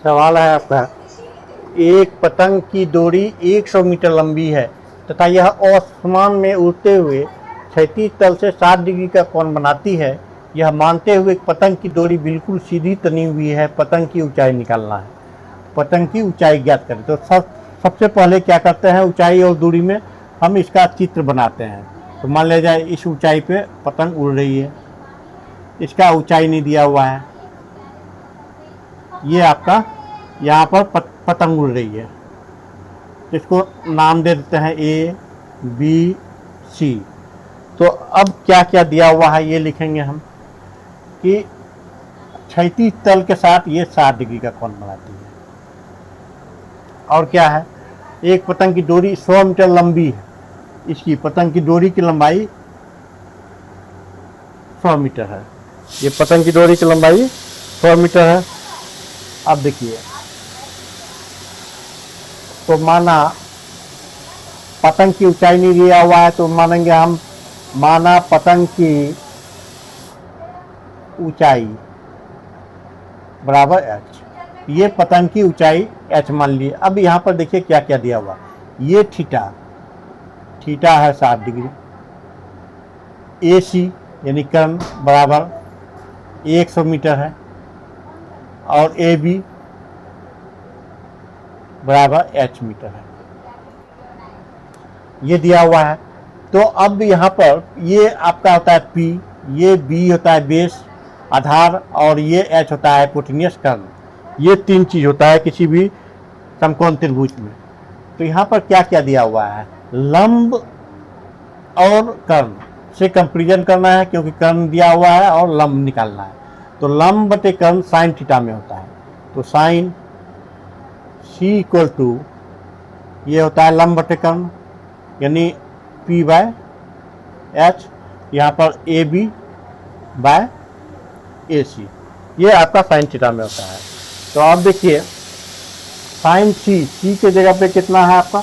सवाल है आपका, एक पतंग की डोरी 100 मीटर लंबी है तथा यह आसमान में उड़ते हुए क्षैतिज तल से 60 डिग्री का कोण बनाती है। यह मानते हुए पतंग की डोरी बिल्कुल सीधी तनी हुई है, पतंग की ऊंचाई निकालना है। पतंग की ऊंचाई ज्ञात करें। तो सबसे पहले क्या करते हैं, ऊंचाई और दूरी में हम इसका चित्र बनाते हैं। तो मान लिया जाए इस ऊंचाई पे पतंग उड़ रही है, इसका ऊंचाई नहीं दिया हुआ है, ये आपका यहाँ पर पतंग उड़ रही है। इसको नाम दे देते हैं ए बी सी। तो अब क्या क्या दिया हुआ है ये लिखेंगे हम कि क्षैतिज तल के साथ ये 60 डिग्री का कोण बनाती है। और क्या है, एक पतंग की डोरी 100 मीटर लंबी है, इसकी पतंग की डोरी की लंबाई 100 मीटर है। ये पतंग की डोरी की लंबाई 100 मीटर है। अब देखिए, तो माना पतंग की ऊंचाई नहीं दिया हुआ है, तो मानेंगे हम, माना पतंग की ऊंचाई बराबर h, ये पतंग की ऊंचाई h मान ली। अब यहाँ पर देखिए क्या क्या दिया हुआ, ये थीटा है 60 डिग्री, ए सी यानी कर्ण बराबर 100 मीटर है, और ए बी बराबर h मीटर है, ये दिया हुआ है। तो अब यहाँ पर ये आपका होता है P, ये B होता है बेस आधार, और ये H होता है हाइपोटेन्यूस कर्ण। ये तीन चीज होता है किसी भी समकोण त्रिभुज में। तो यहाँ पर क्या क्या दिया हुआ है, लंब और कर्ण से कंपेरिजन करना है, क्योंकि कर्ण दिया हुआ है और लंब निकालना है। तो लंब बटे कर्ण साइन थीटा में होता है। तो साइन C इक्वल टू, ये होता है लंब बटे कर्ण यानी P बाय H, यहाँ पर ए बी बाय ए सी, ये आपका साइन थीटा में होता है। तो अब देखिए साइन सी के जगह पे कितना है आपका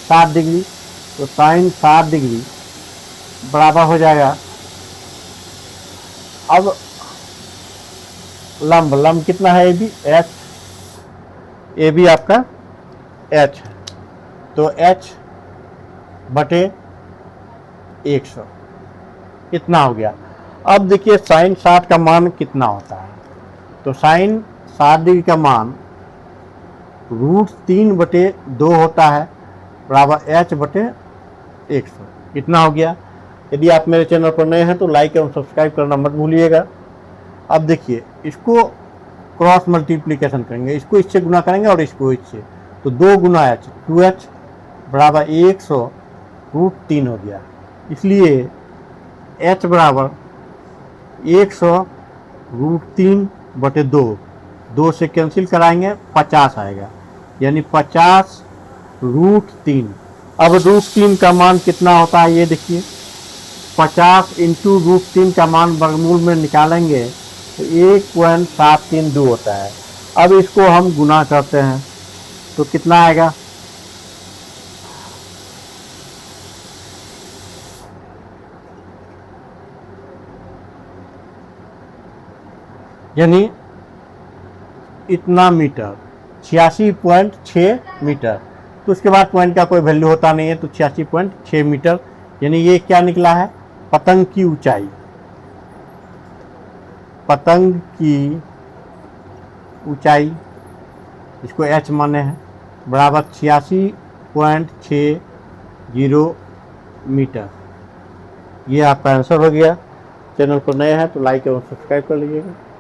60 डिग्री, तो साइन 60 डिग्री बराबर हो जाएगा, अब लंब कितना है A B H, A B आपका एच है, तो एच बटे 100 इतना हो गया। अब देखिए साइन 60 का मान कितना होता है, तो साइन 60 डिग्री का मान √3/2 होता है बराबर h बटे 100, इतना हो गया। यदि आप मेरे चैनल पर नए हैं तो लाइक एवं सब्सक्राइब करना मत भूलिएगा। अब देखिए इसको क्रॉस मल्टीप्लिकेशन करेंगे, इसको इससे गुना करेंगे और इसको इससे, तो 2 गुना h 2h बराबर 100 √3 हो गया। इसलिए h बराबर 100 √3/2, 2 से कैंसिल कराएंगे 50 आएगा, यानी 50 √3। अब √3 का मान कितना होता है ये देखिए, 50 इंटू √3 का मान वर्गमूल में निकालेंगे तो 1.732 होता है। अब इसको हम गुना करते हैं तो कितना आएगा, यानी इतना मीटर 86.6 मीटर। तो उसके बाद पॉइंट का कोई वैल्यू होता नहीं है, तो 86.6 मीटर, यानी ये क्या निकला है, पतंग की ऊंचाई, पतंग की ऊंचाई इसको h माने हैं बराबर 86.60 मीटर। ये आपका आंसर हो गया। चैनल पर नए हैं तो लाइक एवं सब्सक्राइब कर लीजिएगा।